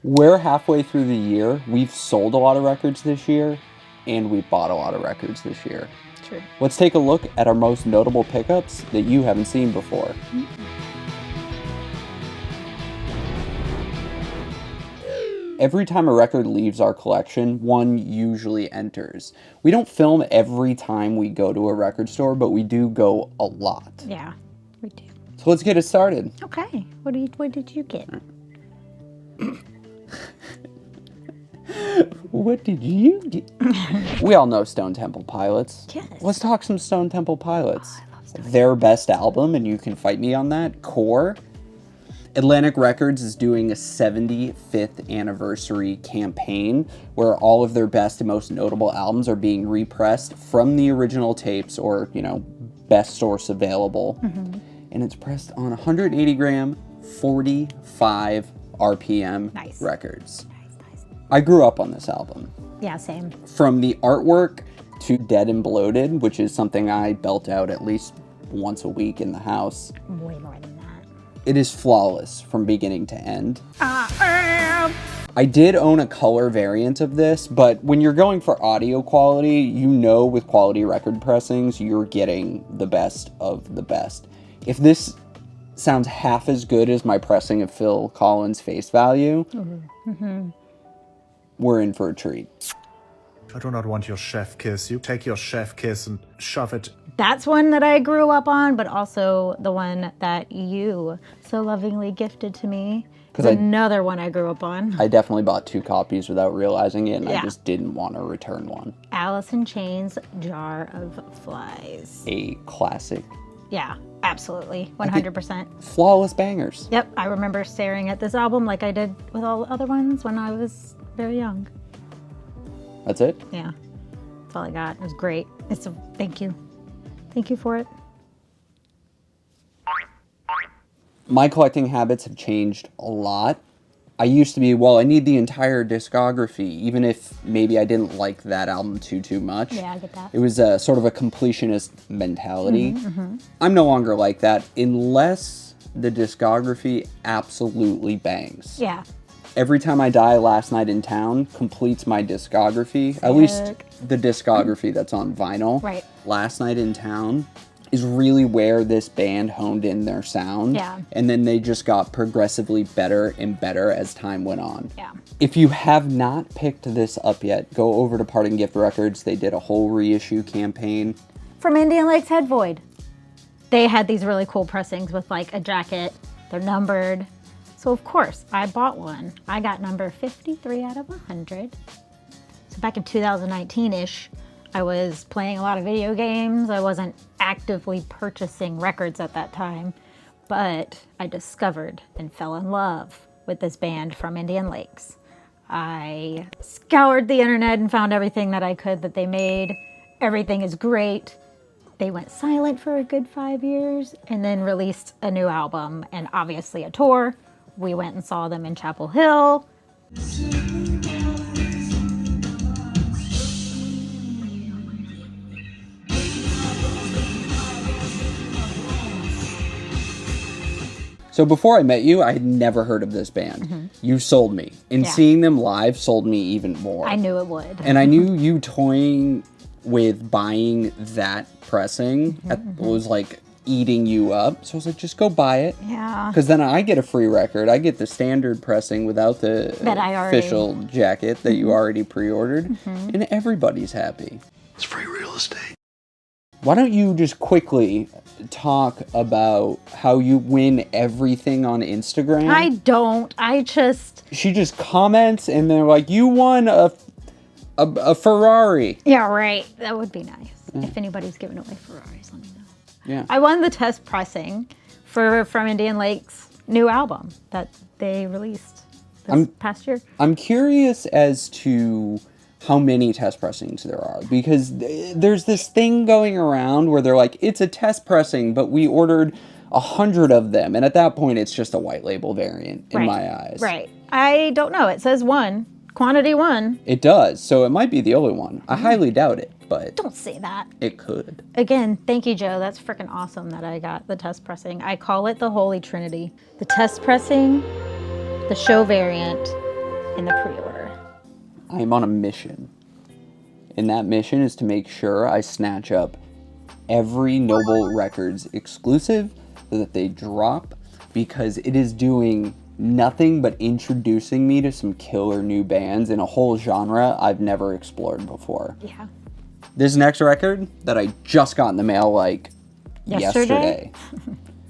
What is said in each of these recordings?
We're halfway through the year. We've sold a lot of records this year, and we've bought a lot of records this year. True. Let's take a look at our most notable pickups that you haven't seen before. Every time a record leaves our collection, one usually enters. We don't film every time we go to a record store, but we do go a lot. Yeah, we do. So let's get it started. Okay. What did you get? What did you get? We all know Stone Temple Pilots. Yes. Let's talk some Stone Temple Pilots. I love Stone Their best album, and you can fight me on that, Core. Atlantic Records is doing a 75th anniversary campaign where all of their best and most notable albums are being repressed from the original tapes or, best source available. Mm-hmm. And it's pressed on 180 gram, 45 RPM Nice. records. Nice. I grew up on this album. Yeah, same. From the artwork to Dead and Bloated, which is something I belt out at least once a week in the house. Way more than that. It is flawless from beginning to end. I am. I did own a color variant of this, but when you're going for audio quality, with quality record pressings, you're getting the best of the best. If this sounds half as good as my pressing of Phil Collins' Face Value, we're in for a treat. I do not want your chef kiss. You take your chef kiss and shove it. That's one that I grew up on, but also the one that you so lovingly gifted to me. Is another one I grew up on. I definitely bought 2 copies without realizing it, and Yeah. I just didn't want to return one. Alice in Chains' Jar of Flies. A classic. Yeah, absolutely. 100%. Flawless bangers. Yep, I remember staring at this album like I did with all the other ones when I was very young. That's it? Yeah, that's all I got. It was great. Thank you. Thank you for it. My collecting habits have changed a lot. I used to be, I need the entire discography, even if maybe I didn't like that album too much. Yeah, I get that. It was sort of a completionist mentality. I'm no longer like that unless the discography absolutely bangs. Yeah. Every Time I Die, Last Night in Town completes my discography, at least the discography that's on vinyl. Right. Last Night in Town is really where this band honed in their sound. Yeah. And then they just got progressively better and better as time went on. Yeah. If you have not picked this up yet, go over to Parting Gift Records. They did a whole reissue campaign. From Indian Lakes Head Void. They had these really cool pressings with like a jacket. They're numbered. So of course, I bought one. I got number 53 out of 100. So back in 2019-ish, I was playing a lot of video games. I wasn't actively purchasing records at that time, but I discovered and fell in love with this band from Indian Lakes. I scoured the internet and found everything that I could that they made. Everything is great. They went silent for a good 5 years and then released a new album and obviously a tour. We went and saw them in Chapel Hill. So before I met you, I had never heard of this band. You sold me. And Yeah. seeing them live sold me even more. I knew it would. And I knew you toying with buying that pressing was like eating you up. So I was like, just go buy it. Yeah. Because then I get a free record. I get the standard pressing without the That I already- official jacket that you already pre-ordered. And everybody's happy. It's free real estate. Why don't you just quickly talk about how you win everything on Instagram? I don't. She just comments and they're like, you won a Ferrari. Yeah, right. That would be nice. If anybody's giving away Ferraris, let me know. Yeah. I won the test pressing from Indian Lake's new album that they released this past year. I'm curious as to how many test pressings there are, because there's this thing going around where they're like, it's a test pressing, but we ordered 100 of them. And at that point, it's just a white label variant in my eyes. Right. I don't know. It says one. Quantity one. It does. So it might be the only one. I highly doubt it, but Don't say that. it could. Again, thank you, Joe. That's freaking awesome that I got the test pressing. I call it the Holy Trinity. The test pressing, the show variant, in the pre-order. I am on a mission. And that mission is to make sure I snatch up every Noble Records exclusive that they drop, because it is doing nothing but introducing me to some killer new bands in a whole genre I've never explored before. Yeah. This next record that I just got in the mail like yesterday.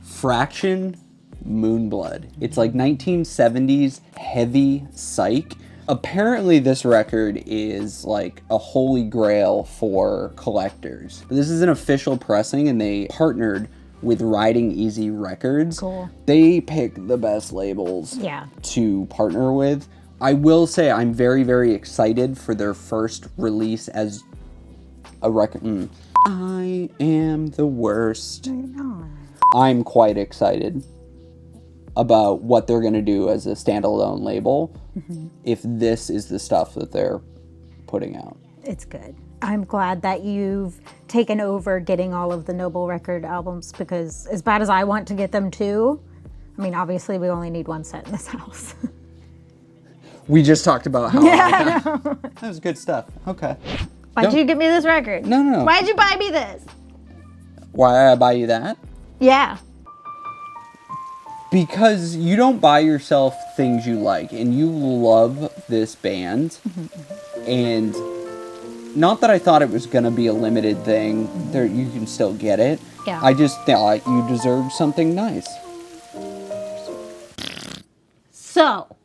Fraction Moonblood. It's like 1970s heavy psych. Apparently this record is like a holy grail for collectors. This is an official pressing and they partnered with Riding Easy Records. Cool. They pick the best labels to partner with. I will say I'm very, very excited for their first release as a record. I am the worst. I'm quite excited about what they're going to do as a standalone label if this is the stuff that they're putting out. It's good. I'm glad that you've taken over getting all of the Noble Record albums, because as bad as I want to get them too, I mean, obviously we only need one set in this house. We just talked about how that was good stuff. Okay. Why'd you get me this record? No. Why'd you buy me this? Why I buy you that? Yeah. Because you don't buy yourself things you like, and you love this band. And not that I thought it was going to be a limited thing. There, you can still get it. Yeah. I just thought you deserved something nice. So,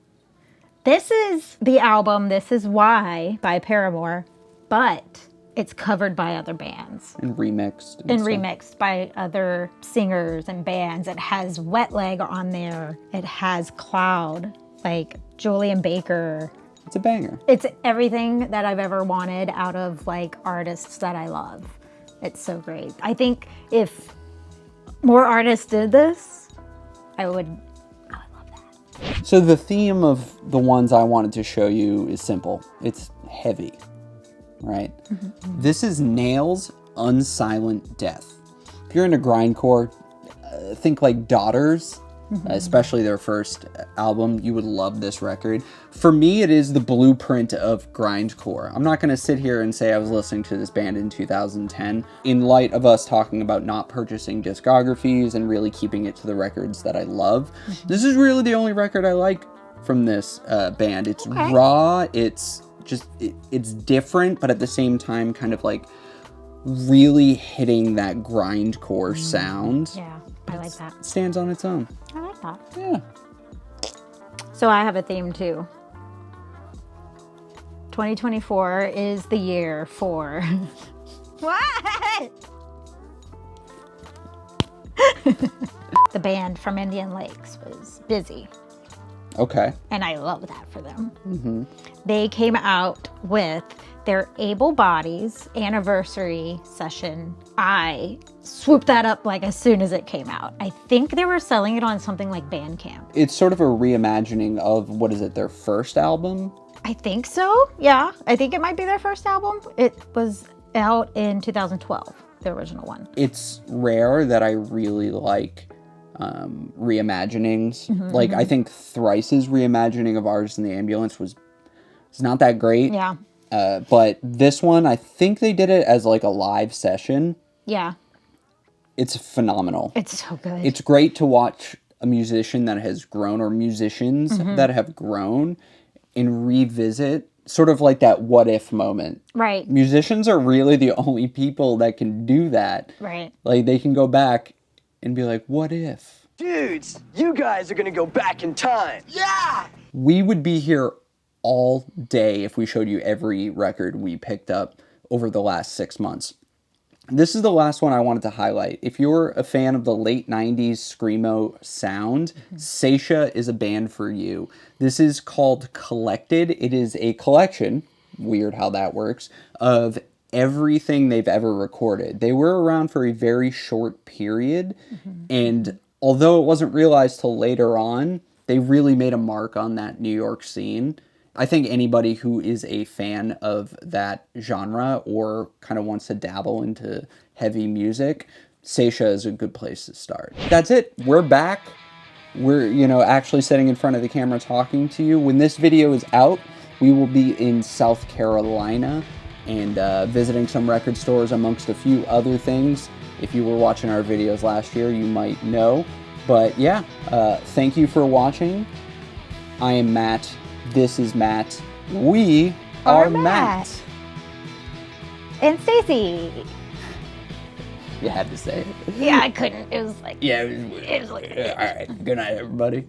this is the album, This Is Why by Paramore, but it's covered by other bands. And remixed. And remixed by other singers and bands. It has Wet Leg on there. It has Cloud, like Julian Baker. It's a banger. It's everything that I've ever wanted out of like artists that I love. It's so great. I think if more artists did this, I would love that. So the theme of the ones I wanted to show you is simple. It's heavy, right? This is Nail's Unsilent Death. If you're into grindcore, think like Daughters, especially their first album. You would love this record. For me, it is the blueprint of grindcore. I'm not going to sit here and say I was listening to this band in 2010. In light of us talking about not purchasing discographies and really keeping it to the records that I love, this is really the only record I like from this band. It's raw, it's just, it's different, but at the same time kind of like really hitting that grindcore sound. Yeah, I like that. It stands on its own. I like that. Yeah. So I have a theme too. 2024 is the year for... What? The band from Indian Lakes was busy. Okay. And I love that for them. They came out with their Able Bodies anniversary session. I swooped that up like as soon as it came out. I think they were selling it on something like Bandcamp. It's sort of a reimagining of, what is it, their first album? I think so, yeah. I think it might be their first album. It was out in 2012, the original one. It's rare that I really like reimaginings. Like, I think Thrice's reimagining of Artist in the Ambulance was not that great. Yeah. But this one, I think they did it as like a live session. Yeah. It's phenomenal. It's so good. It's great to watch a musician that has grown, or musicians that have grown, and revisit sort of like that what if moment. Right. Musicians are really the only people that can do that. Right. Like, they can go back and be like, what if? Dudes, you guys are gonna go back in time. Yeah! We would be here all day if we showed you every record we picked up over the last 6 months. This is the last one I wanted to highlight. If you're a fan of the late 90s Screamo sound, Seisha is a band for you. This is called Collected. It is a collection, weird how that works, of everything they've ever recorded. They were around for a very short period, and although it wasn't realized till later on, they really made a mark on that New York scene. I think anybody who is a fan of that genre or kind of wants to dabble into heavy music, Seisha is a good place to start. That's it. We're back. we're, you know, actually sitting in front of the camera talking to you. When this video is out, we will be in South Carolina and visiting some record stores amongst a few other things. If you were watching our videos last year, you might know. But yeah, thank you for watching. I am Matt. This is Matt. We are Matt. And Stacy. You had to say it. Yeah, I couldn't. It was like... Yeah, it was like... All right. Good night, everybody.